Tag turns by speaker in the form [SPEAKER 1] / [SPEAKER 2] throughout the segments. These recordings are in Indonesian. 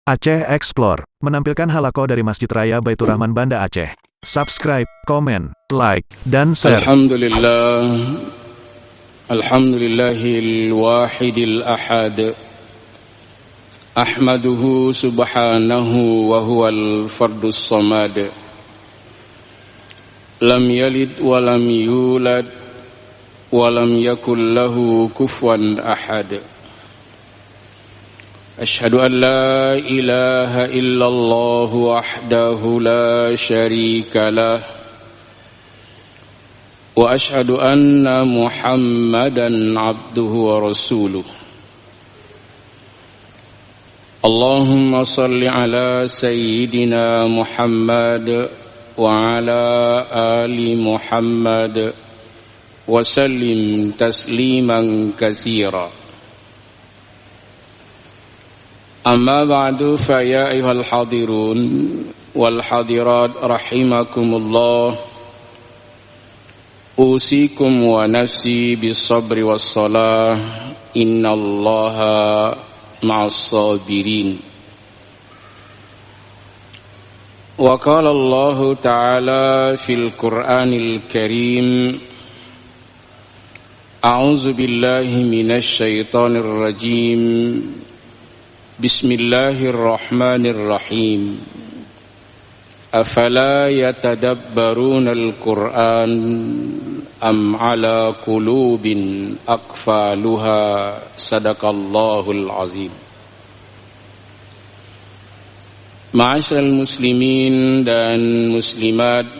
[SPEAKER 1] Aceh Explore menampilkan halaqah dari Masjid Raya Baitur Rahman Banda Aceh. Subscribe, komen, like, dan share.
[SPEAKER 2] Alhamdulillahil wahidil ahad. Ahmaduhu subhanahu wa huwal fardus samad. Lam yalid wa lam yulad wa lam yakul lahu kufuwan ahad. Ashhadu an la ilaha illallah wahdahu la syarika lah wa ashhadu anna Muhammadan abduhu wa rasuluh. Allahumma salli ala sayyidina Muhammad wa ala ali Muhammad wa sallim tasliman katsira. Amma ba'du fa ya ayyuhal hadirun wal hadirat rahimakumullah. Usikum wa nafsi bis sabri was salah. Innallaha ma'as sabirin. Wa qala Allah ta'ala fil Qur'anil Karim. A'udzu billahi minasy syaithanir rajim. Bismillahirrahmanirrahim. Afala yatadabbarunal Qur'an am ala qulubin aqfaluha. Sadaqallahul azim. Ma'asyiral muslimin dan muslimat,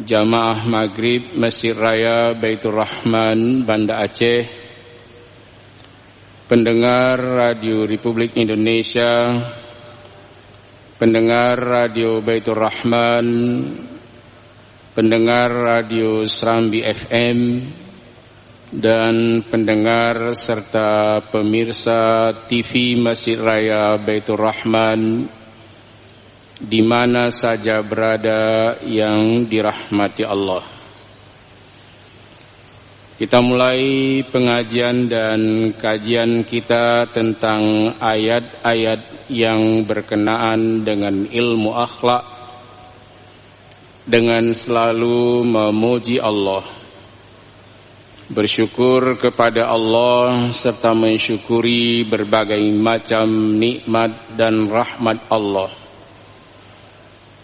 [SPEAKER 2] jamaah maghrib Masjid Raya Baitur Rahman Banda Aceh, pendengar Radio Republik Indonesia, pendengar Radio Baitur Rahman, pendengar Radio Serambi FM, dan pendengar serta pemirsa TV Masjid Raya Baitur Rahman di mana saja berada yang dirahmati Allah. Kita mulai pengajian dan kajian kita tentang ayat-ayat yang berkenaan dengan ilmu akhlak dengan selalu memuji Allah, bersyukur kepada Allah serta mensyukuri berbagai macam nikmat dan rahmat Allah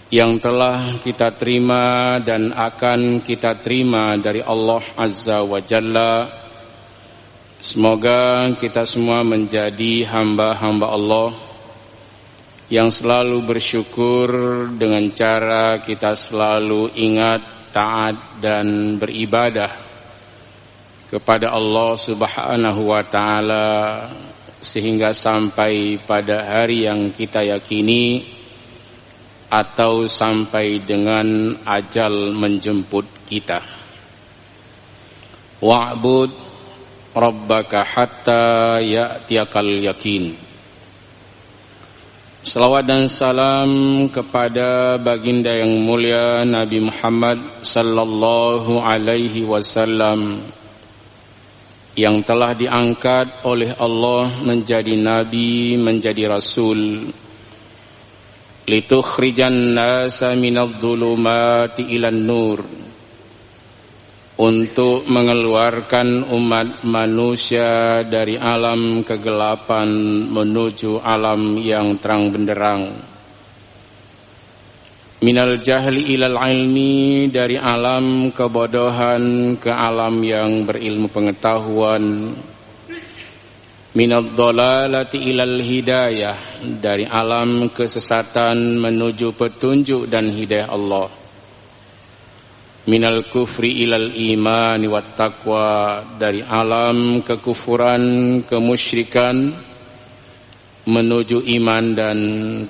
[SPEAKER 2] yang telah kita terima dan akan kita terima dari Allah Azza wa Jalla. Semoga kita semua menjadi hamba-hamba Allah yang selalu bersyukur dengan cara kita selalu ingat, taat dan beribadah kepada Allah Subhanahu wa Ta'ala sehingga sampai pada hari yang kita yakini atau sampai dengan ajal menjemput kita. Wa'bud rabbaka hatta ya'tiyakal yakin. Salawat dan salam kepada baginda yang mulia Nabi Muhammad sallallahu alaihi wasallam yang telah diangkat oleh Allah menjadi nabi, menjadi rasul, litukhrijan nasa minadh-dhulumati ilan nur, untuk mengeluarkan umat manusia dari alam kegelapan menuju alam yang terang benderang, minal jahli ilal ilmi, dari alam kebodohan ke alam yang berilmu pengetahuan, minadh dhalalati ilal hidayah, dari alam kesesatan menuju petunjuk dan hidayah Allah, minal kufri ilal imani wat taqwa, dari alam kekufuran kemusyrikan menuju iman dan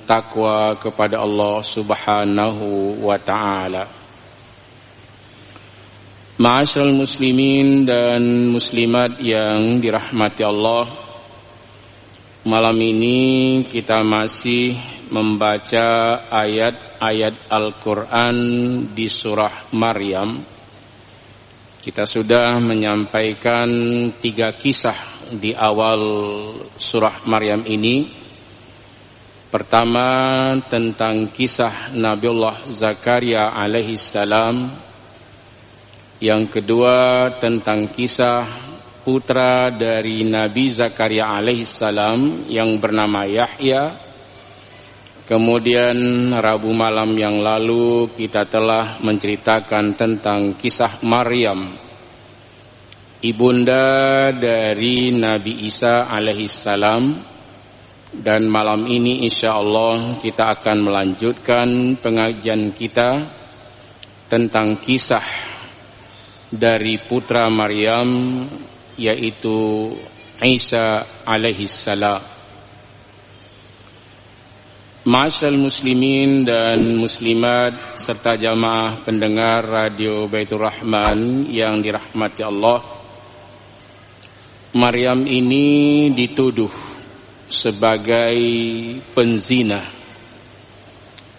[SPEAKER 2] takwa kepada Allah Subhanahu wa Ta'ala. Ma'asyiral muslimin dan muslimat yang dirahmati Allah, malam ini kita masih membaca ayat-ayat Al-Quran di surah Maryam. Kita sudah menyampaikan 3 kisah di awal surah Maryam ini. Pertama tentang kisah Nabiullah Zakaria alaihi salam. Yang kedua tentang kisah putra dari Nabi Zakaria alaihi salam yang bernama Yahya. Kemudian Rabu malam yang lalu kita telah menceritakan tentang kisah Maryam, ibunda dari Nabi Isa alaihi salam. Dan malam ini insyaallah kita akan melanjutkan pengajian kita tentang kisah dari putra Maryam, yaitu Isa alaihi salam. Ma'asyiral muslimin dan muslimat serta jamaah pendengar Radio Baitur Rahman yang dirahmati Allah, Maryam ini dituduh sebagai penzina,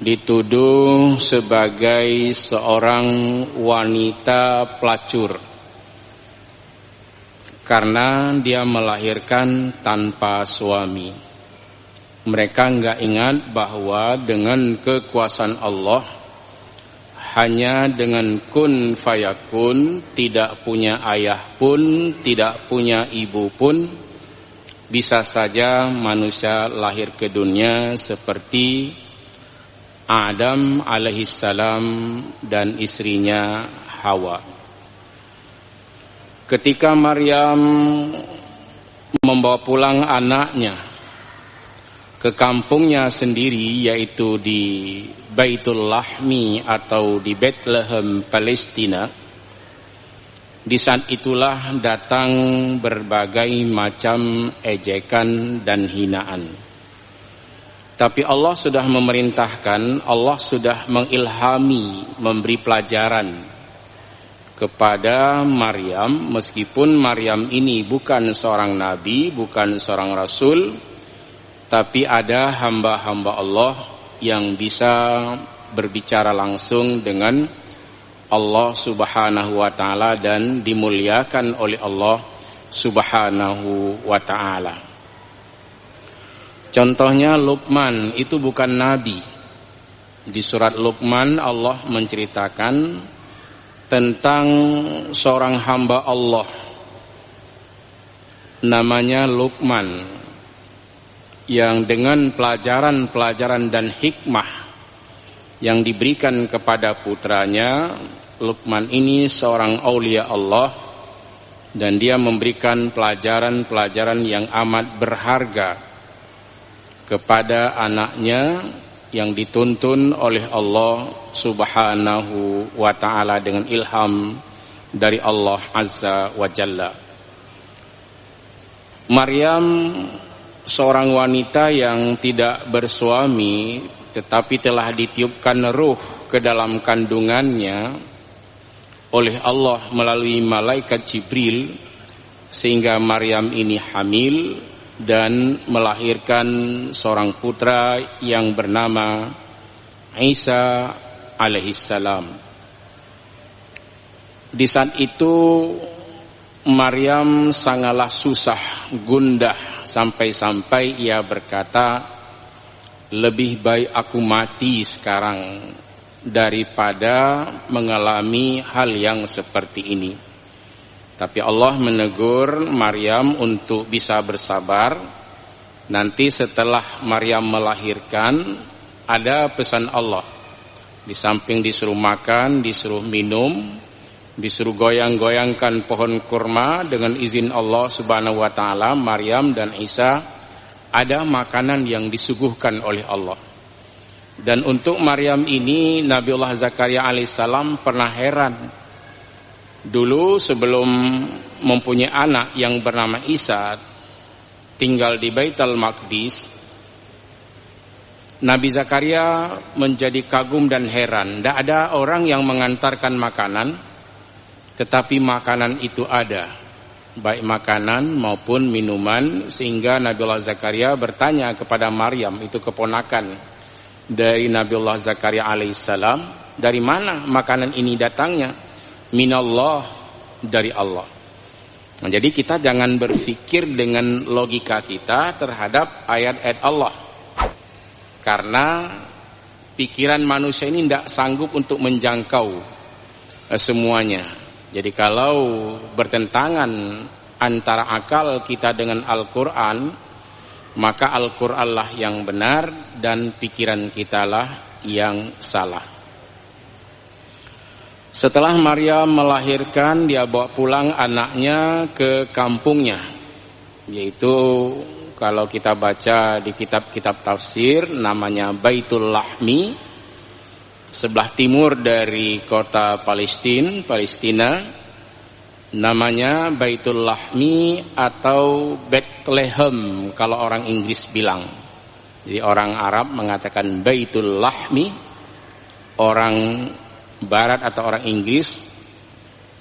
[SPEAKER 2] dituduh sebagai seorang wanita pelacur karena dia melahirkan tanpa suami. Mereka enggak ingat bahwa dengan kekuasaan Allah, hanya dengan kun fayakun, tidak punya ayah pun, tidak punya ibu pun, bisa saja manusia lahir ke dunia seperti Adam alaihissalam dan istrinya Hawa. Ketika Maryam membawa pulang anaknya ke kampungnya sendiri, yaitu di Baitul Lahmi atau di Bethlehem, Palestina, di saat itulah datang berbagai macam ejekan dan hinaan. Tapi Allah sudah memerintahkan, Allah sudah mengilhami, memberi pelajaran kepada Maryam, meskipun Maryam ini bukan seorang nabi, bukan seorang rasul, tapi ada hamba-hamba Allah yang bisa berbicara langsung dengan Allah subhanahu wa ta'ala dan dimuliakan oleh Allah subhanahu wa ta'ala. Contohnya Luqman itu bukan nabi. Di surat Luqman Allah menceritakan tentang seorang hamba Allah namanya Luqman, yang dengan pelajaran-pelajaran dan hikmah yang diberikan kepada putranya, Luqman ini seorang aulia Allah, dan dia memberikan pelajaran-pelajaran yang amat berharga kepada anaknya yang dituntun oleh Allah subhanahu wa ta'ala dengan ilham dari Allah azza wa jalla. Maryam seorang wanita yang tidak bersuami, tetapi telah ditiupkan ruh ke dalam kandungannya oleh Allah melalui malaikat Jibril, sehingga Maryam ini hamil dan melahirkan seorang putra yang bernama Isa alaihissalam. Di saat itu Maryam sangatlah susah, gundah, sampai-sampai ia berkata, lebih baik aku mati sekarang daripada mengalami hal yang seperti ini. Tapi Allah menegur Maryam untuk bisa bersabar. Nanti setelah Maryam melahirkan, ada pesan Allah. Di samping disuruh makan, disuruh minum, disuruh goyang-goyangkan pohon kurma dengan izin Allah subhanahu wa ta'ala, Maryam dan Isa ada makanan yang disuguhkan oleh Allah. Dan untuk Maryam ini, Nabiullah Zakaria alaihissalam pernah heran. Dulu sebelum mempunyai anak yang bernama Isa, tinggal di Baitul Maqdis, Nabi Zakaria menjadi kagum dan heran. Tidak ada orang yang mengantarkan makanan, tetapi makanan itu ada, baik makanan maupun minuman, sehingga Nabiullah Zakaria bertanya kepada Maryam, itu keponakan dari Nabiullah Zakaria alaihissalam, dari mana makanan ini datangnya? Minallah, dari Allah. Nah, jadi kita jangan berpikir dengan logika kita terhadap ayat-ayat Allah. karena pikiran manusia ini tidak sanggup untuk menjangkau semuanya. Jadi kalau bertentangan antara akal kita dengan Al-Quran, maka Al-Quran lah yang benar dan pikiran kita lah yang salah. Setelah Maryam melahirkan, dia bawa pulang anaknya ke kampungnya, yaitu kalau kita baca di kitab-kitab tafsir namanya Baitul Lahmi, sebelah timur dari kota Palestina, namanya Baitul Lahmi atau Bethlehem kalau orang Inggris bilang. Jadi orang Arab mengatakan Baitul Lahmi, orang Barat atau orang Inggris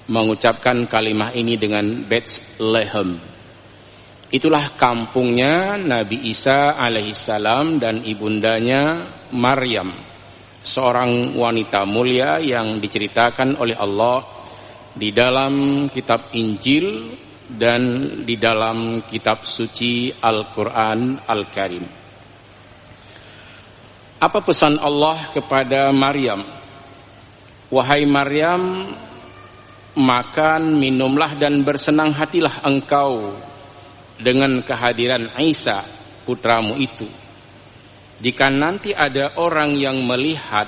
[SPEAKER 2] mengucapkan kalimat ini dengan Bethlehem. Itulah kampungnya Nabi Isa alaihissalam dan ibundanya Maryam, seorang wanita mulia yang diceritakan oleh Allah di dalam kitab Injil dan di dalam kitab suci Al-Quran Al-Karim. Apa pesan Allah kepada Maryam? Wahai Maryam, makan, minumlah dan bersenang hatilah engkau dengan kehadiran Isa putramu itu. Jika nanti ada orang yang melihat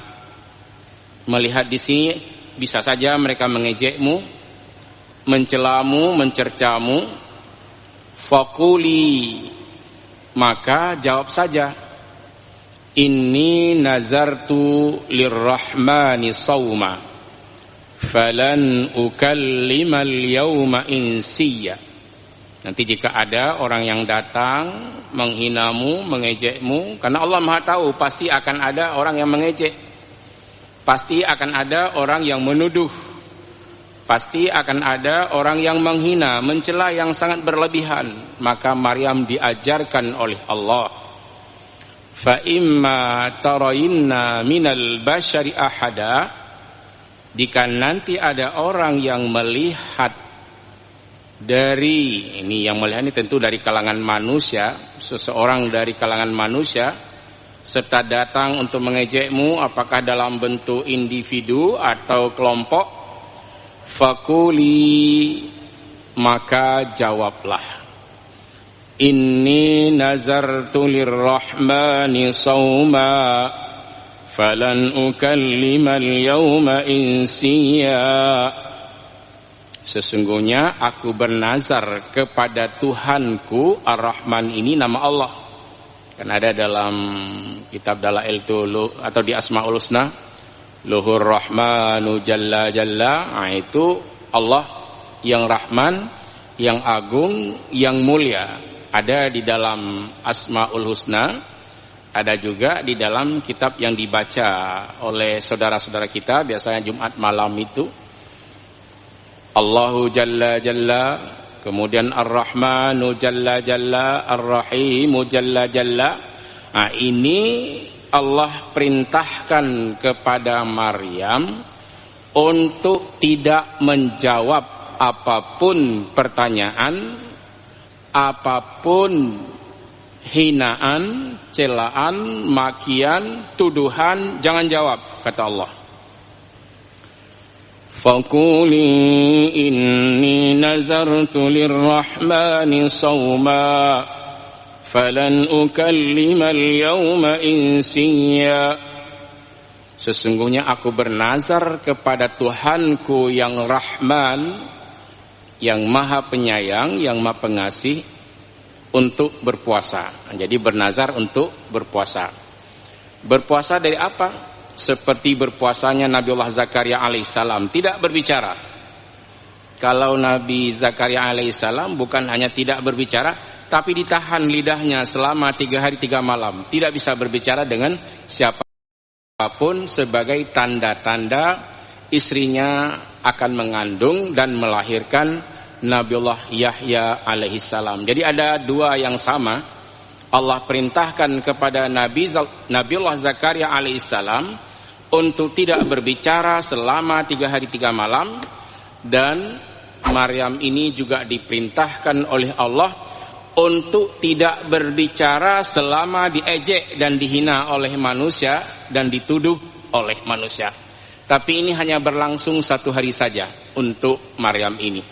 [SPEAKER 2] di sini, bisa saja mereka mengejekmu, mencelamu, mencercamu. Faquli, maka jawab saja, inni nazartu lirrahmani sawma falan ukallimal yawma insiya. Nanti jika ada orang yang datang menghinamu, mengejekmu, karena Allah Maha tahu pasti akan ada orang yang mengejek, pasti akan ada orang yang menuduh, pasti akan ada orang yang menghina, mencela yang sangat berlebihan. Maka Maryam diajarkan oleh Allah, fa imma tarayinna minal bashari ahada, jika nanti ada orang yang melihat dari, ini yang melihat ini tentu dari kalangan manusia, seseorang dari kalangan manusia serta datang untuk mengejekmu, apakah dalam bentuk individu atau kelompok, fakuli, maka jawablah, inni nazartu lirrahmani sawma falan ukallimal yawma insiya. Sesungguhnya aku bernazar kepada Tuhanku. Ar-Rahman ini nama Allah, kan ada dalam kitab Dalail itu atau di Asmaul Husna, Luhur Rahmanu Jalla Jalla. Nah, itu Allah yang Rahman, yang agung, yang mulia. Ada di dalam Asmaul Husna, ada juga di dalam kitab yang dibaca oleh saudara-saudara kita biasanya Jumat malam itu, Allahu Jalla Jalla, kemudian Ar-Rahmanu Jalla Jalla, Ar-Rahimu Jalla Jalla. Nah, ini Allah perintahkan kepada Maryam untuk tidak menjawab apapun pertanyaan, apapun hinaan, celaan, makian, tuduhan, jangan jawab, kata Allah. Faquli inni nazartu lirrahmani sawma falan ukallimal yawma insiya. Sesungguhnya aku bernazar kepada Tuhanku yang Rahman, yang Maha Penyayang, yang Maha Pengasih, untuk berpuasa. Jadi bernazar untuk berpuasa. Berpuasa dari apa? Seperti berpuasanya Nabiullah Zakaria alaihissalam, tidak berbicara. Kalau Nabi Zakaria alaihissalam bukan hanya tidak berbicara, tapi ditahan lidahnya selama 3 hari 3 malam, tidak bisa berbicara dengan siapapun, sebagai tanda-tanda istrinya akan mengandung dan melahirkan Nabiullah Yahya alaihissalam. Jadi ada dua yang sama. Allah perintahkan kepada Nabiullah Zakaria alaihissalam untuk tidak berbicara selama 3 hari 3 malam, dan Maryam ini juga diperintahkan oleh Allah untuk tidak berbicara selama diejek dan dihina oleh manusia dan dituduh oleh manusia. Tapi ini hanya berlangsung 1 hari saja untuk Maryam ini.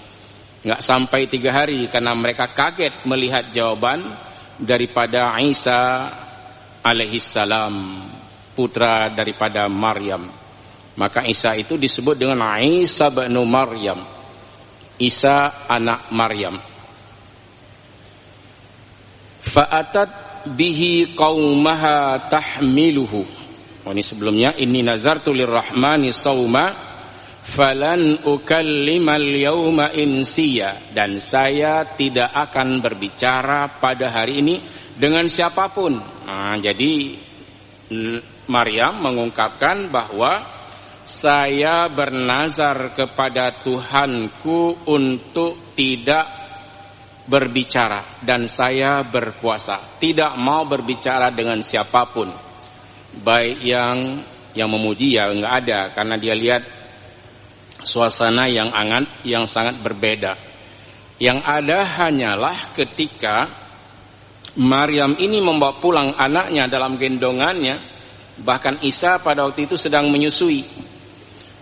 [SPEAKER 2] Nggak sampai 3 hari karena mereka kaget melihat jawaban daripada Isa alaihissalam, putra daripada Maryam. Maka Isa itu disebut dengan Isa bin Maryam, Isa anak Maryam. Fa'atat bihi qaumaha tahmiluhu. Ini sebelumnya, inni nazartu lirrahmani sauma falan ukallimal yauma insiya, dan saya tidak akan berbicara pada hari ini dengan siapapun. Jadi Maryam mengungkapkan bahwa saya bernazar kepada Tuhanku untuk tidak berbicara, dan saya berpuasa, tidak mau berbicara dengan siapapun, baik yang memuji ya nggak ada, karena dia lihat suasana yang sangat berbeda. Yang ada hanyalah ketika Maryam ini membawa pulang anaknya dalam gendongannya, bahkan Isa pada waktu itu sedang menyusui.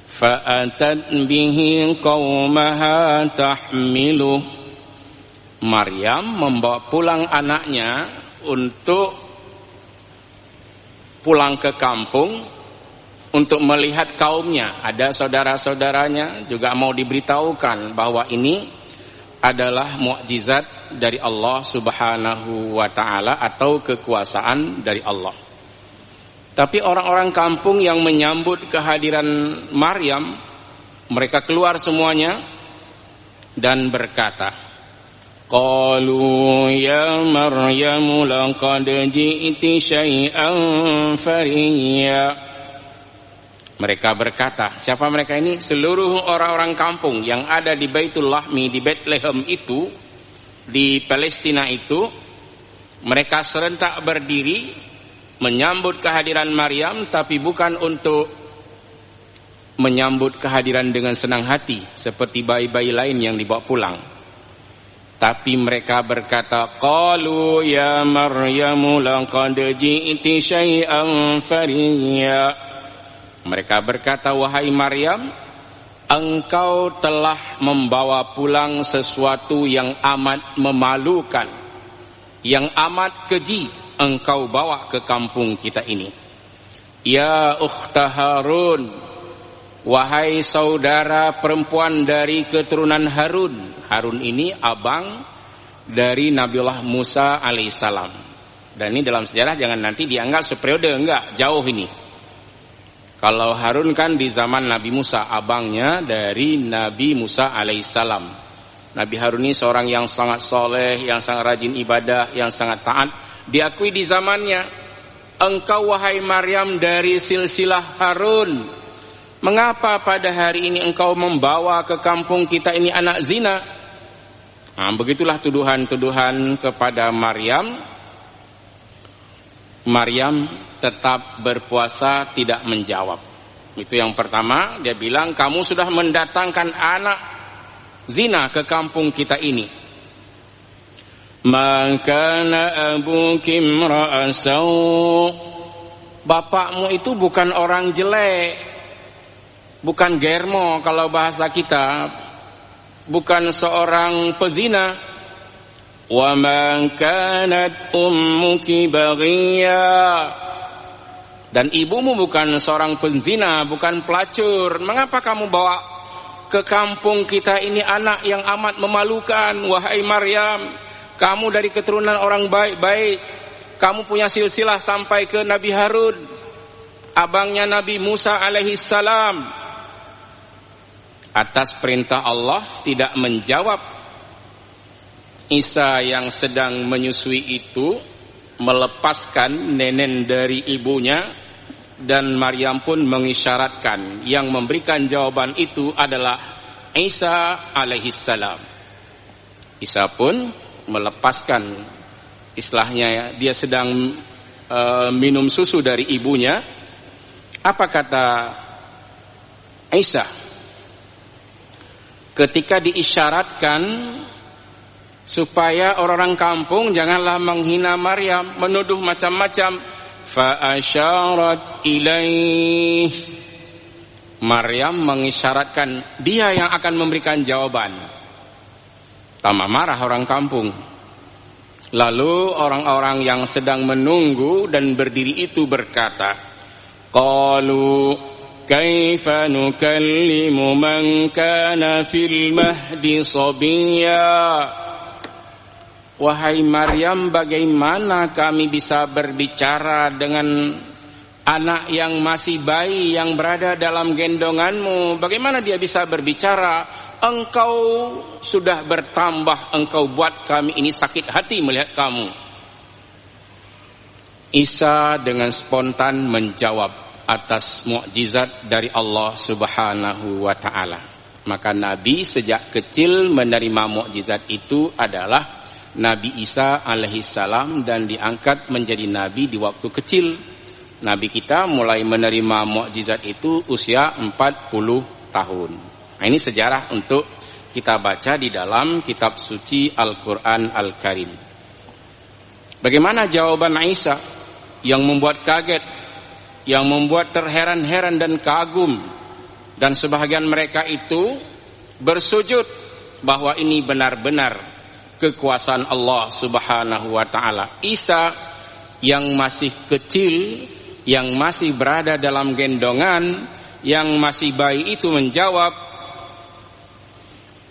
[SPEAKER 2] Fa'atat bihi qaumaha tahmiluh. Maryam membawa pulang anaknya untuk pulang ke kampung untuk melihat kaumnya. Ada saudara-saudaranya juga mau diberitahukan bahwa ini adalah mukjizat dari Allah Subhanahu wa taala atau kekuasaan dari Allah. Tapi orang-orang kampung yang menyambut kehadiran Maryam, mereka keluar semuanya dan berkata, qalu ya Maryamu laqad ji'ti syai'an fariya. Mereka berkata, siapa mereka ini? Seluruh orang-orang kampung yang ada di Baitul Lahmi, di Bethlehem itu, di Palestina itu, mereka serentak berdiri menyambut kehadiran Maryam, tapi bukan untuk menyambut kehadiran dengan senang hati seperti bayi-bayi lain yang dibawa pulang. Tapi mereka berkata, qalu ya Maryamu laqad ji'ti syai'an fariya. Mereka berkata, wahai Maryam, engkau telah membawa pulang sesuatu yang amat memalukan, yang amat keji engkau bawa ke kampung kita ini. Ya ukhta Harun, wahai saudara perempuan dari keturunan Harun. Harun ini abang dari Nabiullah Musa alaihissalam. Dan ini dalam sejarah jangan nanti dianggap seperiode, enggak, jauh ini. Kalau Harun kan di zaman Nabi Musa, abangnya dari Nabi Musa alaihissalam. Nabi Harun ini seorang yang sangat soleh, yang sangat rajin ibadah, yang sangat taat. Diakui di zamannya. Engkau wahai Maryam dari silsilah Harun, mengapa pada hari ini engkau membawa ke kampung kita ini anak zina? Begitulah tuduhan-tuduhan kepada Maryam. Maryam tetap berpuasa, tidak menjawab. Itu yang pertama, dia bilang, kamu sudah mendatangkan anak zina ke kampung kita ini. Makana abuki imra'a saw. Bapakmu itu bukan orang jelek, bukan germo kalau bahasa kita, bukan seorang pezina. Wa man kanat ummuki baghiya. Dan ibumu bukan seorang penzina, bukan pelacur. Mengapa kamu bawa ke kampung kita ini anak yang amat memalukan? Wahai Maryam, kamu dari keturunan orang baik-baik, kamu punya silsilah sampai ke Nabi Harun, abangnya Nabi Musa alaihissalam. Atas perintah Allah tidak menjawab. Isa yang sedang menyusui itu melepaskan nenek dari ibunya, dan Maryam pun mengisyaratkan. Yang memberikan jawaban itu adalah Isa alaihissalam. Isa pun melepaskan, istilahnya dia sedang minum susu dari ibunya. Apa kata Isa? Ketika diisyaratkan supaya orang-orang kampung janganlah menghina Maryam, menuduh macam-macam. Fa asyarat ilaih, Maryam mengisyaratkan dia yang akan memberikan jawaban. Tambah marah orang kampung. Lalu orang-orang yang sedang menunggu dan berdiri itu berkata, qalu kaifa nukallimu man kana fil mahdi sabiyya. Wahai Maryam, bagaimana kami bisa berbicara dengan anak yang masih bayi yang berada dalam gendonganmu? Bagaimana dia bisa berbicara? Engkau sudah bertambah, engkau buat kami ini sakit hati melihat kamu. Isa dengan spontan menjawab atas mukjizat dari Allah Subhanahu wa taala. Maka Nabi sejak kecil menerima mukjizat itu adalah Nabi Isa alaihissalam, dan diangkat menjadi nabi di waktu kecil. Nabi kita mulai menerima mukjizat itu usia 40 tahun. Nah, ini sejarah untuk kita baca di dalam kitab suci Al-Quran Al-Karim. Bagaimana jawaban Isa yang membuat kaget, yang membuat terheran-heran dan kagum, dan sebahagian mereka itu bersujud bahwa ini benar-benar kekuasaan Allah Subhanahu wa taala. Isa yang masih kecil, yang masih berada dalam gendongan, yang masih bayi itu menjawab,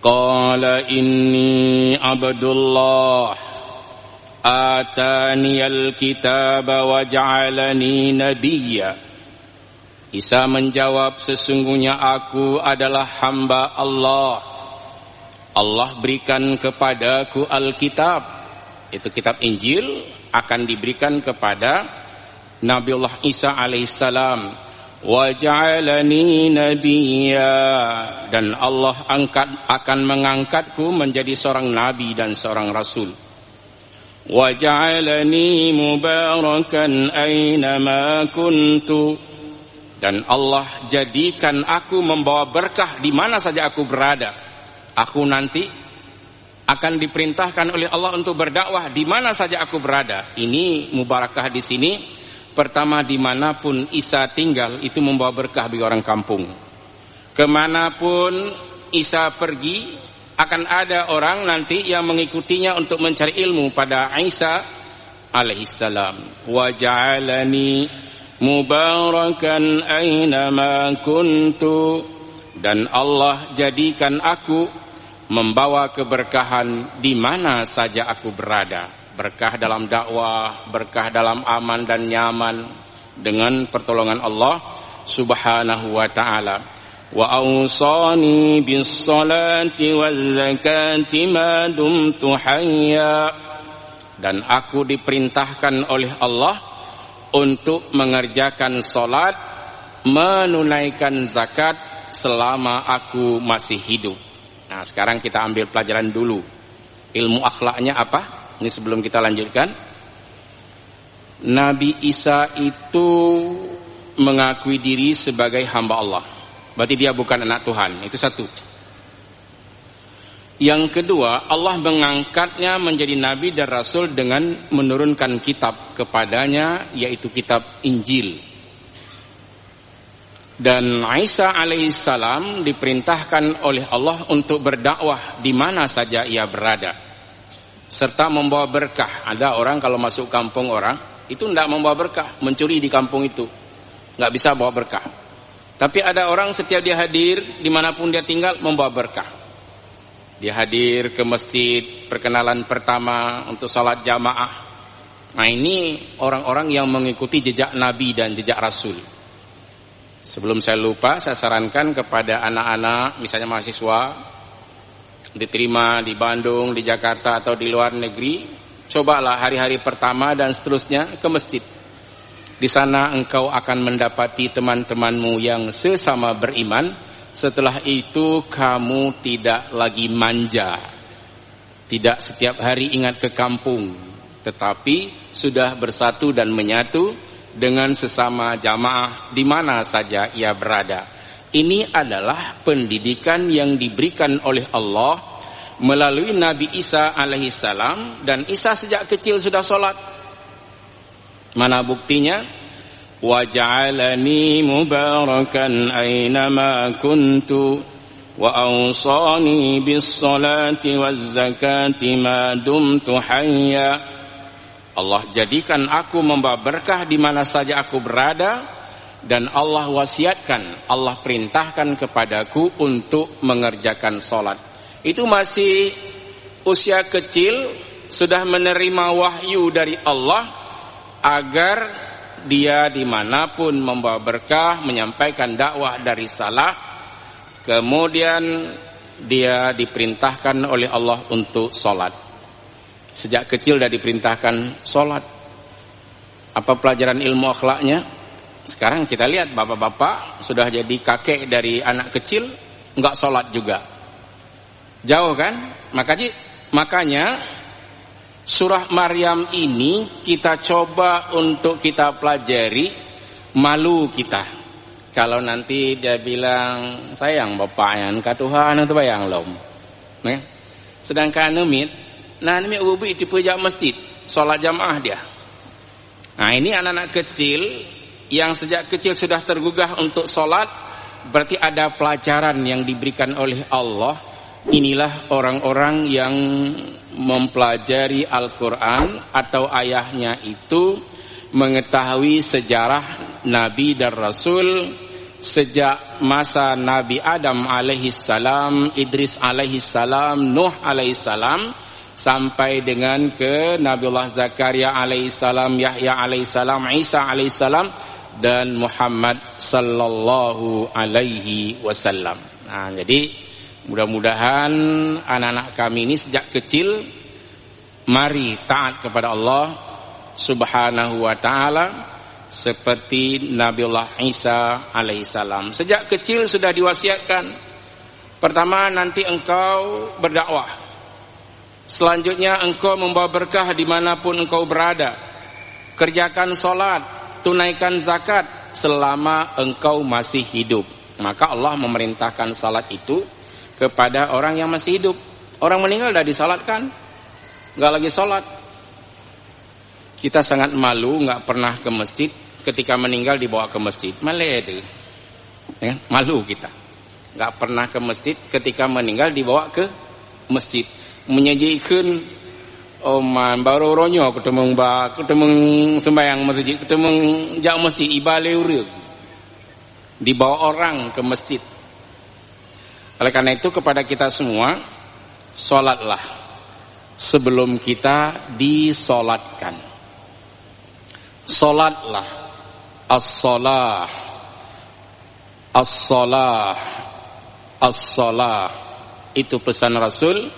[SPEAKER 2] qala inni abdullah ataniyal kitaba wa ja'alani nabiyya. Isa menjawab, sesungguhnya aku adalah hamba Allah. Allah berikan kepadaku Alkitab, itu kitab Injil, akan diberikan kepada Nabiullah Isa alaihissalam. Wa ja'alani nabiyya, dan Allah akan mengangkatku menjadi seorang nabi dan seorang rasul. Wa ja'alani mubarakan aynama kuntu, dan Allah jadikan aku membawa berkah di mana saja aku berada. Aku nanti akan diperintahkan oleh Allah untuk berdakwah di mana saja aku berada. Ini mubarakah di sini. Pertama, dimanapun Isa tinggal itu membawa berkah bagi orang kampung. Kemanapun Isa pergi akan ada orang nanti yang mengikutinya untuk mencari ilmu pada Isa alaihissalam. Wa ja'alani mubarakan aynama kuntu, dan Allah jadikan aku membawa keberkahan di mana saja aku berada. Berkah dalam dakwah, berkah dalam aman dan nyaman dengan pertolongan Allah Subhanahu wa taala. Wa awsani bis salati waz zakati ma dumtu hayya, dan aku diperintahkan oleh Allah untuk mengerjakan salat, menunaikan zakat selama aku masih hidup. Nah, sekarang kita ambil pelajaran dulu. Ilmu akhlaknya apa? Ini sebelum kita lanjutkan. Nabi Isa itu mengakui diri sebagai hamba Allah. Berarti dia bukan anak Tuhan. Itu satu. Yang kedua, Allah mengangkatnya menjadi nabi dan rasul dengan menurunkan kitab kepadanya, yaitu kitab Injil. Dan Isa alaihissalam diperintahkan oleh Allah untuk berdakwah di mana saja ia berada, serta membawa berkah. Ada orang kalau masuk kampung orang itu tidak membawa berkah, mencuri di kampung itu, nggak bisa bawa berkah. Tapi ada orang setiap dia hadir dimanapun dia tinggal membawa berkah. Dia hadir ke masjid, perkenalan pertama untuk salat jamaah. Nah, ini orang-orang yang mengikuti jejak Nabi dan jejak Rasul. Sebelum saya lupa, saya sarankan kepada anak-anak, misalnya mahasiswa, diterima di Bandung, di Jakarta, atau di luar negeri, cobalah hari-hari pertama dan seterusnya ke masjid. Di sana engkau akan mendapati teman-temanmu yang sesama beriman. Setelah itu kamu tidak lagi manja, tidak setiap hari ingat ke kampung, tetapi sudah bersatu dan menyatu dengan sesama jamaah di mana saja ia berada. Ini adalah pendidikan yang diberikan oleh Allah melalui Nabi Isa alaihissalam, dan Isa sejak kecil sudah sholat. Mana buktinya? Wa ja'alani mubarakan aynama kuntu wa awsani bis salati waz zakati ma dumtu hayya. Allah jadikan aku membawa berkah di mana saja aku berada, dan Allah wasiatkan, Allah perintahkan kepadaku untuk mengerjakan sholat. Itu masih usia kecil, sudah menerima wahyu dari Allah agar dia dimanapun membawa berkah, menyampaikan dakwah dari salah. Kemudian dia diperintahkan oleh Allah untuk sholat. Sejak kecil sudah diperintahkan sholat. Apa pelajaran ilmu akhlaknya? Sekarang kita lihat bapak-bapak sudah jadi kakek dari anak kecil, enggak sholat juga. Jauh kan? Makanya surah Maryam ini kita coba untuk kita pelajari. Malu kita kalau nanti dia bilang, sayang bapak yang ka Tuhan itu bayang lom. Sedangkan numit, nah ini ibu itu pejak masjid, sholat jamaah dia. Nah ini anak-anak kecil yang sejak kecil sudah tergugah untuk sholat, berarti ada pelajaran yang diberikan oleh Allah. Inilah orang-orang yang mempelajari Al-Quran atau ayahnya itu mengetahui sejarah Nabi dan Rasul sejak masa Nabi Adam alaihissalam, Idris alaihissalam, Nuh alaihissalam, sampai dengan ke Nabiullah Zakaria alaihissalam, Yahya alaihissalam, Isa alaihissalam, dan Muhammad sallallahu alaihi wasallam. Nah, jadi mudah-mudahan anak-anak kami ini sejak kecil mari taat kepada Allah Subhanahu wa taala seperti Nabiullah Isa alaihissalam. Sejak kecil sudah diwasiatkan, pertama nanti engkau berdakwah, selanjutnya engkau membawa berkah dimanapun engkau berada, kerjakan sholat, tunaikan zakat selama engkau masih hidup. Maka Allah memerintahkan salat itu kepada orang yang masih hidup. Orang meninggal dah disalatkan, enggak lagi sholat. Kita sangat malu enggak pernah ke masjid, ketika meninggal dibawa ke masjid. Malu itu. Ya, malu kita. Enggak pernah ke masjid, ketika meninggal dibawa ke masjid. Menyajikan oman baru ronyo ketemu sembahyang masjid, ketemu jak masjid ibale urip. Dibawa orang ke masjid. Oleh karena itu kepada kita semua, sholatlah sebelum kita disolatkan. Sholatlah, as-sholah, as-sholah, as-sholah. Itu pesan Rasul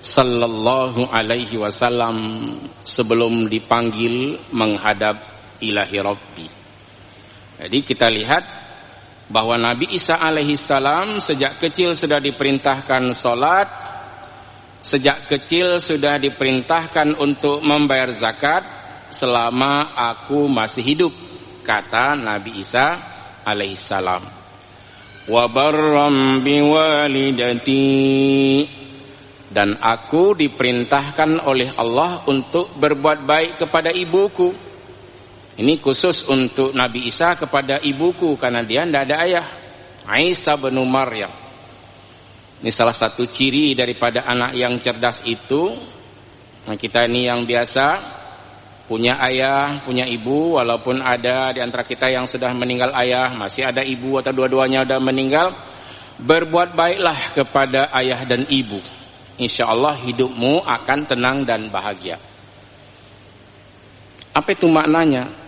[SPEAKER 2] sallallahu alaihi wasallam sebelum dipanggil menghadap ilahi Rabbi. Jadi kita lihat bahwa Nabi Isa alaihissalam sejak kecil sudah diperintahkan sholat, sejak kecil sudah diperintahkan untuk membayar zakat selama aku masih hidup, kata Nabi Isa alaihissalam. Wa barram biwalidati, dan aku diperintahkan oleh Allah untuk berbuat baik kepada ibuku. Ini khusus untuk Nabi Isa kepada ibuku, karena dia tidak ada ayah. Isa bin Maryam. Ini salah satu ciri daripada anak yang cerdas itu. Nah, kita ini yang biasa punya ayah, punya ibu, walaupun ada di antara kita yang sudah meninggal ayah, masih ada ibu atau dua-duanya sudah meninggal, berbuat baiklah kepada ayah dan ibu. Insya Allah hidupmu akan tenang dan bahagia. Apa itu maknanya?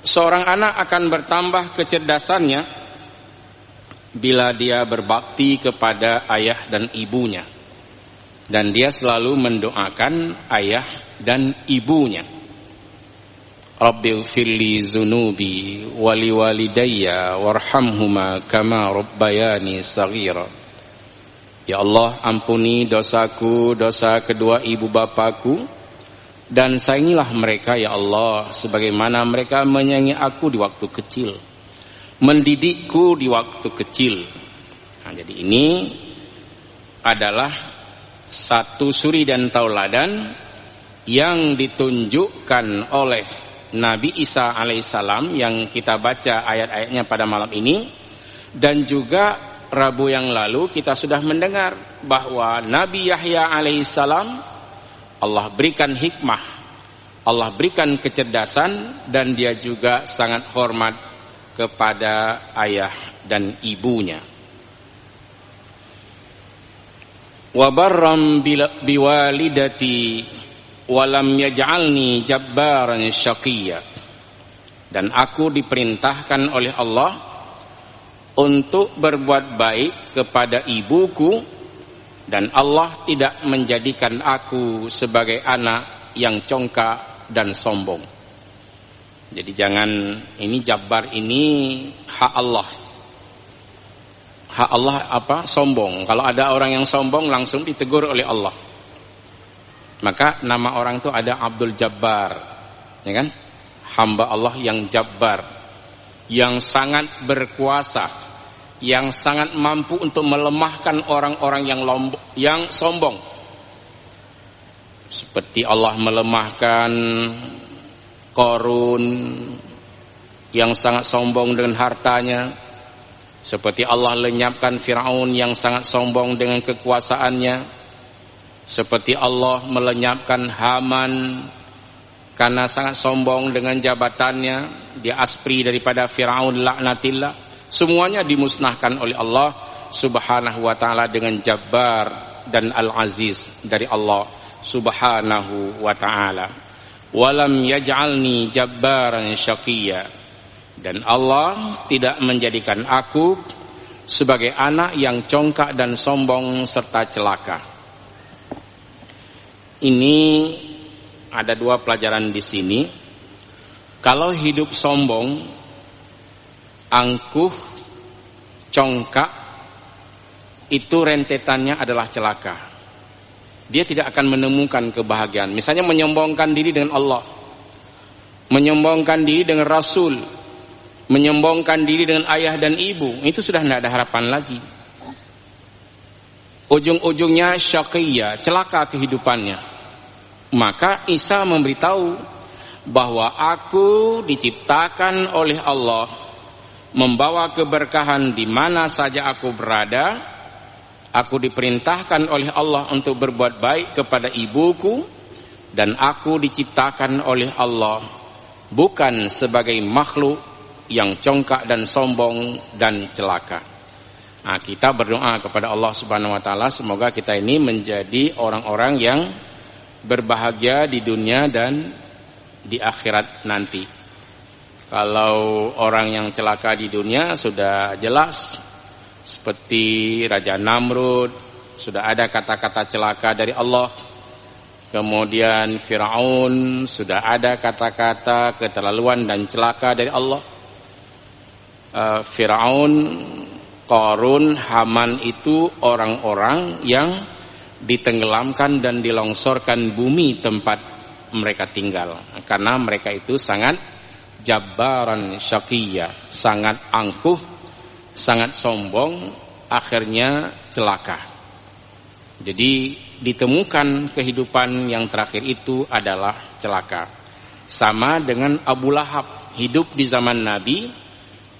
[SPEAKER 2] Seorang anak akan bertambah kecerdasannya bila dia berbakti kepada ayah dan ibunya, dan dia selalu mendoakan ayah dan ibunya. Rabbighfirli dzunubi wali walidayya warhamhuma kama rabbayani shaghira. Ya Allah, ampuni dosaku, dosa kedua ibu bapaku, dan sayangilah mereka ya Allah sebagaimana mereka menyayangi aku di waktu kecil, mendidikku di waktu kecil. Nah, jadi ini adalah satu suri dan tauladan yang ditunjukkan oleh Nabi Isa alaihissalam yang kita baca ayat-ayatnya pada malam ini. Dan juga Rabu yang lalu kita sudah mendengar bahwa Nabi Yahya alaihissalam Allah berikan hikmah, Allah berikan kecerdasan, dan dia juga sangat hormat kepada ayah dan ibunya. Wa barram biwalidati walam yaj'alni jabbaran syaqiyya. Dan aku diperintahkan oleh Allah untuk berbuat baik kepada ibuku, dan Allah tidak menjadikan aku sebagai anak yang congkak dan sombong. Jadi jangan, ini jabbar ini hak Allah. Hak Allah apa? Sombong. Kalau ada orang yang sombong langsung ditegur oleh Allah. Maka nama orang itu ada Abdul Jabbar, ya kan? Hamba Allah yang jabbar, yang sangat berkuasa, yang sangat mampu untuk melemahkan orang-orang yang sombong. Seperti Allah melemahkan Qarun yang sangat sombong dengan hartanya. Seperti Allah lenyapkan Fir'aun yang sangat sombong dengan kekuasaannya. Seperti Allah melenyapkan Haman karena sangat sombong dengan jabatannya. Dia aspri daripada Fir'aun laknatillah. Semuanya dimusnahkan oleh Allah subhanahu wa ta'ala dengan Jabbar dan Al-Aziz dari Allah subhanahu wa ta'ala. Walam yaj'alni jabbaran syaqiyya. Dan Allah tidak menjadikan aku sebagai anak yang congkak dan sombong serta celaka. Ini ada dua pelajaran di sini. Kalau hidup sombong, angkuh, congkak, itu rentetannya adalah celaka. Dia tidak akan menemukan kebahagiaan. Misalnya menyombongkan diri dengan Allah, menyombongkan diri dengan Rasul, menyombongkan diri dengan ayah dan ibu, itu sudah tidak ada harapan lagi. Ujung-ujungnya syaqiyah, celaka kehidupannya. Maka Isa memberitahu bahwa aku diciptakan oleh Allah membawa keberkahan di mana saja aku berada. Aku diperintahkan oleh Allah untuk berbuat baik kepada ibuku, dan aku diciptakan oleh Allah bukan sebagai makhluk yang congkak dan sombong dan celaka. Nah, kita berdoa kepada Allah Subhanahu wa taala semoga kita ini menjadi orang-orang yang berbahagia di dunia dan di akhirat nanti. Kalau orang yang celaka di dunia sudah jelas, seperti Raja Namrud, sudah ada kata-kata celaka dari Allah. Kemudian Fir'aun, sudah ada kata-kata keterlaluan dan celaka dari Allah. Fir'aun, Qarun, Haman itu orang-orang yang ditenggelamkan dan dilongsorkan bumi tempat mereka tinggal, karena mereka itu sangat jabbaran syaqiyya, sangat angkuh, sangat sombong, akhirnya celaka. Jadi ditemukan kehidupan yang terakhir itu adalah celaka. Sama dengan Abu Lahab, hidup di zaman Nabi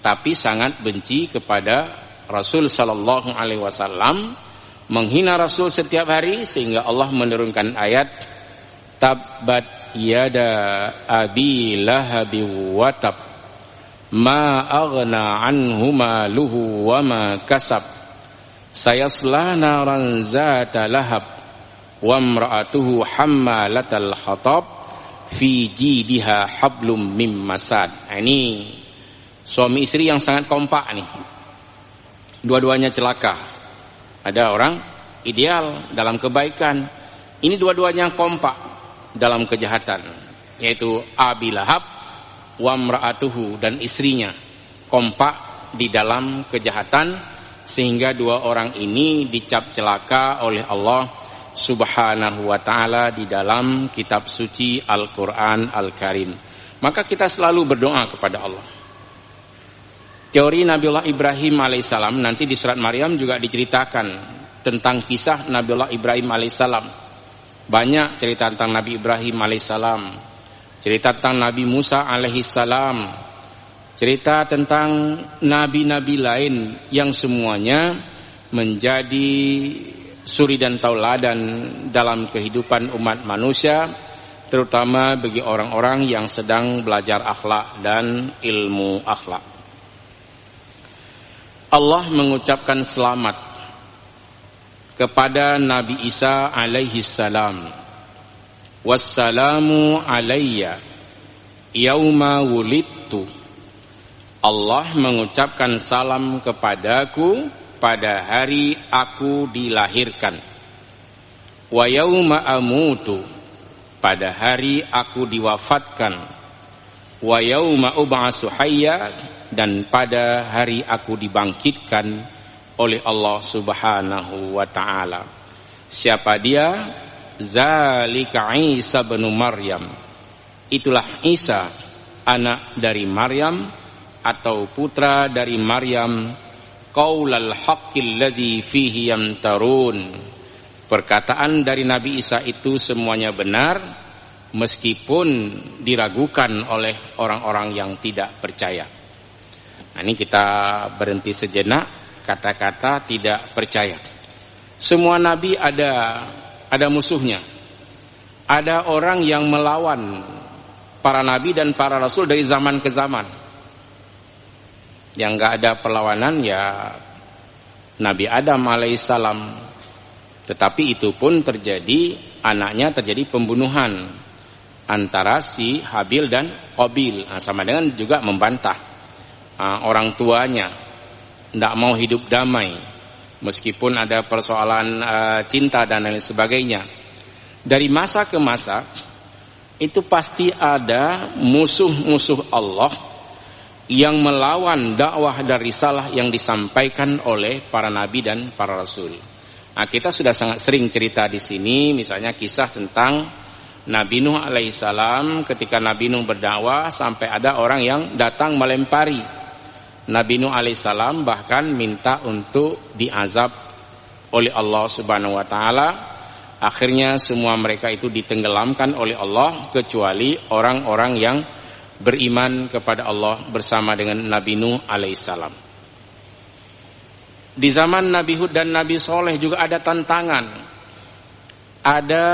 [SPEAKER 2] tapi sangat benci kepada Rasul sallallahu alaihi wasallam, menghina Rasul setiap hari, sehingga Allah menurunkan ayat Tabbat yada abi lahabi wa tab ma aghna anhu maluhu wa ma kasab sayasla naran zata lahab wa imra'atuhu hammalatal hatab fi jidiha hablum mim masad. Ini suami istri yang sangat kompak nih. Dua-duanya celaka. Ada orang ideal dalam kebaikan, ini dua-duanya kompak dalam kejahatan, yaitu Abi Lahab wa imra'atuhu, dan istrinya kompak di dalam kejahatan, sehingga dua orang ini dicap celaka oleh Allah Subhanahu wa ta'ala di dalam kitab suci Al-Quran Al-Karim. Maka kita selalu berdoa kepada Allah. Teori Nabiullah Ibrahim alaihissalam nanti di surat Maryam juga diceritakan tentang kisah Nabiullah Ibrahim alaihissalam. Banyak cerita tentang Nabi Ibrahim alaihissalam, cerita tentang Nabi Musa alaihissalam, cerita tentang nabi-nabi lain yang semuanya menjadi suri dan tauladan dalam kehidupan umat manusia, terutama bagi orang-orang yang sedang belajar akhlak dan ilmu akhlak. Allah mengucapkan selamat kepada Nabi Isa alaihi salam. Wassalamu alayya yauma wulidtu. Allah mengucapkan salam kepadaku pada hari aku dilahirkan. Wa yauma amutu, pada hari aku diwafatkan. Wa yauma ub'atsu hayya, dan pada hari aku dibangkitkan oleh Allah Subhanahu wa taala. Siapa dia? Zalika Isa bin Maryam. Itulah Isa, anak dari Maryam atau putra dari Maryam. Qaulal haqqil ladzi fihi yamtarun. Perkataan dari Nabi Isa itu semuanya benar, meskipun diragukan oleh orang-orang yang tidak percaya. Nah, ini kita berhenti sejenak, kata-kata tidak percaya. Semua nabi ada musuhnya. Ada orang yang melawan para nabi dan para rasul dari zaman ke zaman. Yang enggak ada perlawanan ya Nabi Adam alaihissalam. Tetapi itu pun anaknya terjadi pembunuhan antara si Habil dan Qabil. Nah, sama dengan juga membantah orang tuanya, tidak mau hidup damai meskipun ada persoalan cinta dan lain sebagainya. Dari masa ke masa itu pasti ada musuh-musuh Allah yang melawan dakwah dan risalah yang disampaikan oleh para nabi dan para rasul. Nah, kita sudah sangat sering cerita di sini, misalnya kisah tentang Nabi Nuh alaihissalam. Ketika Nabi Nuh berdakwah, sampai ada orang yang datang melempari Nabi Nuh alaihissalam, bahkan minta untuk diazab oleh Allah Subhanahu wa taala. Akhirnya semua mereka itu ditenggelamkan oleh Allah, kecuali orang-orang yang beriman kepada Allah bersama dengan Nabi Nuh alaihissalam. Di zaman Nabi Hud dan Nabi Soleh juga ada tantangan, ada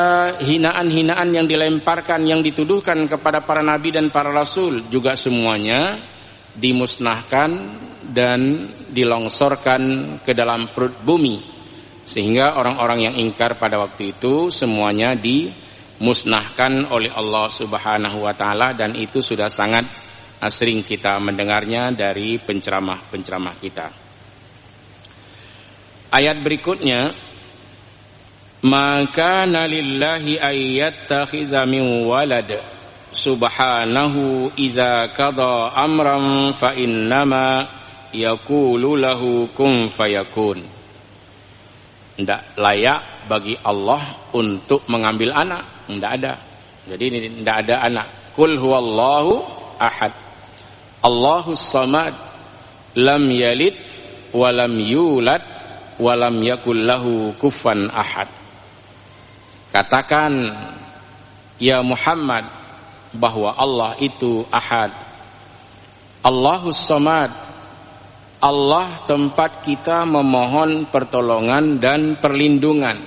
[SPEAKER 2] hinaan-hinaan yang dilemparkan, yang dituduhkan kepada para nabi dan para rasul, juga semuanya dimusnahkan dan dilongsorkan ke dalam perut bumi, sehingga orang-orang yang ingkar pada waktu itu semuanya dimusnahkan oleh Allah Subhanahu wa taala, dan itu sudah sangat sering kita mendengarnya dari penceramah-penceramah kita. Ayat berikutnya, maka nalillahi ayyatakhiza min walad subhanahu iza qada amran fa innama yaqulu lahu kun fayakun. Tidak layak bagi Allah untuk mengambil anak, tidak ada. Jadi ini tidak ada anak. Qul huwallahu ahad, Allahus samad, lam yalid wa lam yulad wa lam yakul lahu kufuwan ahad. Katakan ya Muhammad bahwa Allah itu ahad, Allahus samad, Allah tempat kita memohon pertolongan dan perlindungan.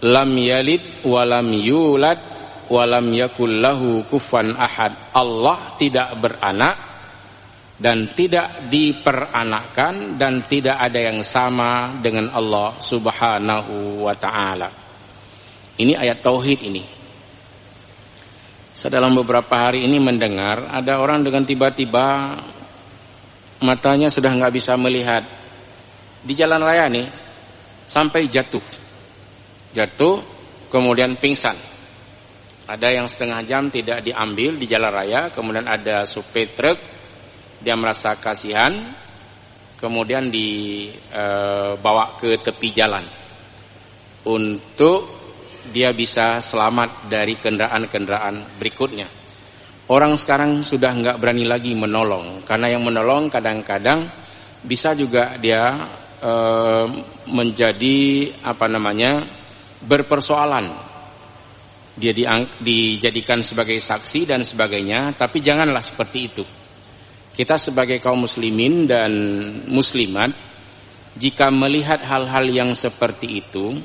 [SPEAKER 2] Lam yalid wa lam yulad wa lam yakul lahu kufuwan ahad. Allah tidak beranak dan tidak diperanakkan, dan tidak ada yang sama dengan Allah Subhanahu wa ta'ala. Ini ayat tauhid ini. Saya dalam beberapa hari ini mendengar ada orang dengan tiba-tiba matanya sudah nggak bisa melihat di jalan raya nih, sampai jatuh kemudian pingsan. Ada yang setengah jam tidak diambil di jalan raya, kemudian ada supir truk, dia merasa kasihan, kemudian dibawa ke tepi jalan untuk dia bisa selamat dari kendaraan-kendaraan berikutnya. Orang sekarang sudah nggak berani lagi menolong, karena yang menolong kadang-kadang bisa juga dia menjadi berpersoalan. Dia dijadikan sebagai saksi dan sebagainya, tapi janganlah seperti itu. Kita sebagai kaum muslimin dan muslimat, jika melihat hal-hal yang seperti itu,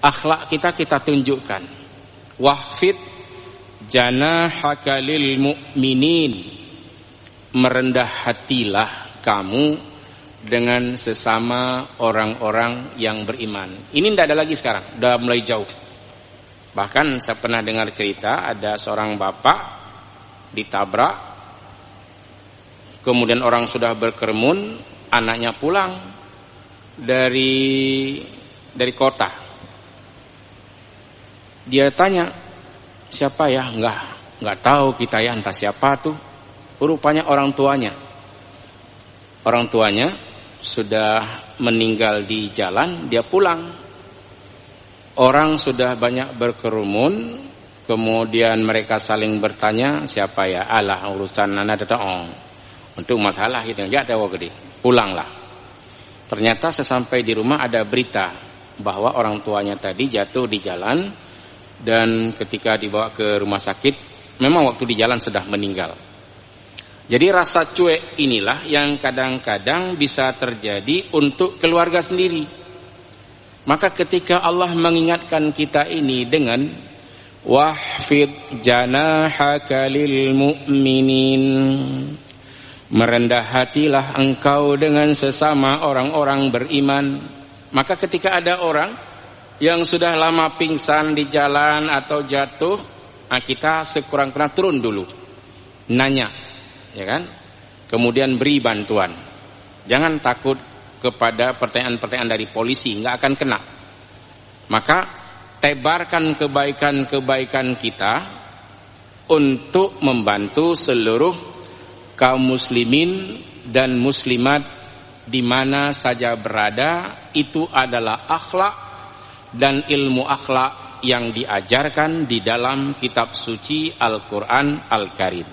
[SPEAKER 2] akhlak kita tunjukkan. Wahfid janahaka lil mu'minin, merendah hatilah kamu dengan sesama orang-orang yang beriman. Ini tidak ada lagi sekarang, sudah mulai jauh. Bahkan saya pernah dengar cerita ada seorang bapak ditabrak, kemudian orang sudah berkerumun, anaknya pulang dari kota. Dia tanya, siapa ya? Enggak tahu kita ya, entah siapa tuh. Rupanya orang tuanya. Orang tuanya sudah meninggal di jalan, dia pulang. Orang sudah banyak berkerumun, kemudian mereka saling bertanya, siapa ya? Alah, urusan anak datang. Untuk masalah itu enggak ada gede. Pulanglah. Ternyata sesampai di rumah ada berita bahwa orang tuanya tadi jatuh di jalan, dan ketika dibawa ke rumah sakit, memang waktu di jalan sudah meninggal. Jadi rasa cuek inilah yang kadang-kadang bisa terjadi untuk keluarga sendiri. Maka ketika Allah mengingatkan kita ini dengan wahfid janahaka lil mu'minin, merendah hatilah engkau dengan sesama orang-orang beriman. Maka ketika ada orang yang sudah lama pingsan di jalan atau jatuh, kita sekurang-kurang turun dulu, nanya, ya kan? Kemudian beri bantuan. Jangan takut kepada pertanyaan-pertanyaan dari polisi, nggak akan kena. Maka tebarkan kebaikan-kebaikan kita untuk membantu seluruh kaum muslimin dan muslimat di mana saja berada. Itu adalah akhlak dan ilmu akhlak yang diajarkan di dalam kitab suci Al-Quran Al-Karim.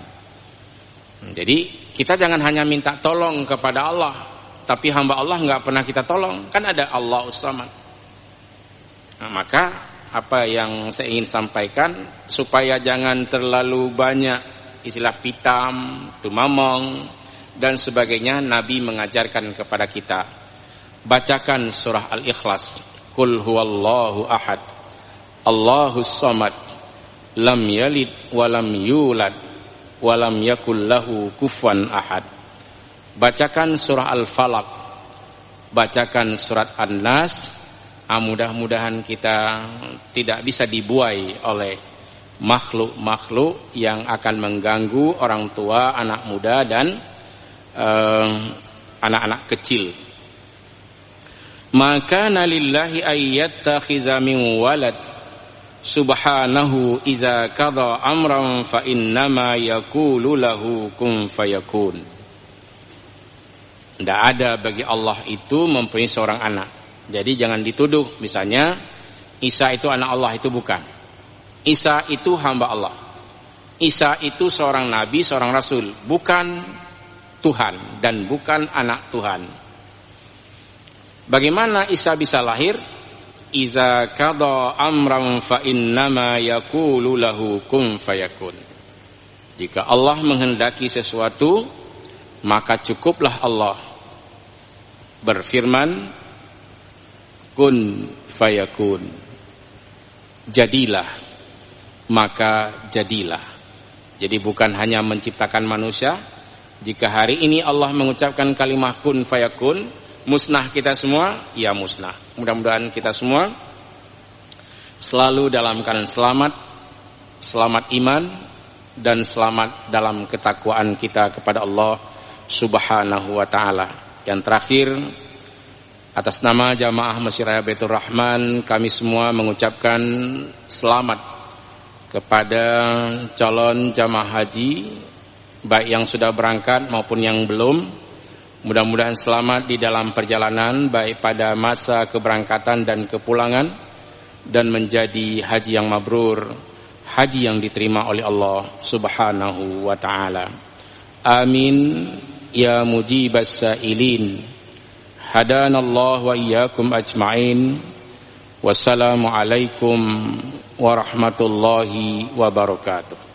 [SPEAKER 2] Jadi kita jangan hanya minta tolong kepada Allah, tapi hamba Allah nggak pernah kita tolong. Kan ada Allahus Samad. Nah, maka apa yang saya ingin sampaikan, supaya jangan terlalu banyak istilah pitam, tumamong dan sebagainya, Nabi mengajarkan kepada kita, bacakan surah Al-Ikhlas, Qul huwallahu ahad, Allahus Samad, lam yalid walam yulad walam yakul lahu kufuwan ahad. Bacakan surah Al-Falaq, bacakan surat An-Nas. Mudah-mudahan kita tidak bisa dibuai oleh makhluk-makhluk yang akan mengganggu orang tua, anak muda dan anak-anak kecil. Maka nalillahi ayyattakhiza min walad subhanahu iza qada amran fa innama yaqulu lahu kun fayakun. Tidak ada bagi Allah itu mempunyai seorang anak. Jadi jangan dituduh misalnya Isa itu anak Allah, itu bukan. Isa itu hamba Allah. Isa itu seorang nabi, seorang rasul, bukan Tuhan dan bukan anak Tuhan. Bagaimana Isa bisa lahir? Iza qada amran fa innama yaqulu lahu kun fayakun. Jika Allah menghendaki sesuatu, maka cukuplah Allah berfirman, kun fayakun, jadilah, maka jadilah. Jadi bukan hanya menciptakan manusia. Jika hari ini Allah mengucapkan kalimat kun fayakun, musnah kita semua, ya musnah. Mudah-mudahan kita semua selalu dalam keadaan selamat, selamat iman, dan selamat dalam ketakwaan kita kepada Allah Subhanahu wa ta'ala. Yang terakhir, atas nama Jamaah Masjid Raya Baitur Rahman, kami semua mengucapkan selamat kepada calon jamaah haji, baik yang sudah berangkat maupun yang belum. Mudah-mudahan selamat di dalam perjalanan, baik pada masa keberangkatan dan kepulangan, dan menjadi haji yang mabrur, haji yang diterima oleh Allah Subhanahu wa ta'ala. Amin ya mujibas sa'ilin hadanallahu wa iyyakum ajma'in. Wassalamualaikum warahmatullahi wabarakatuh.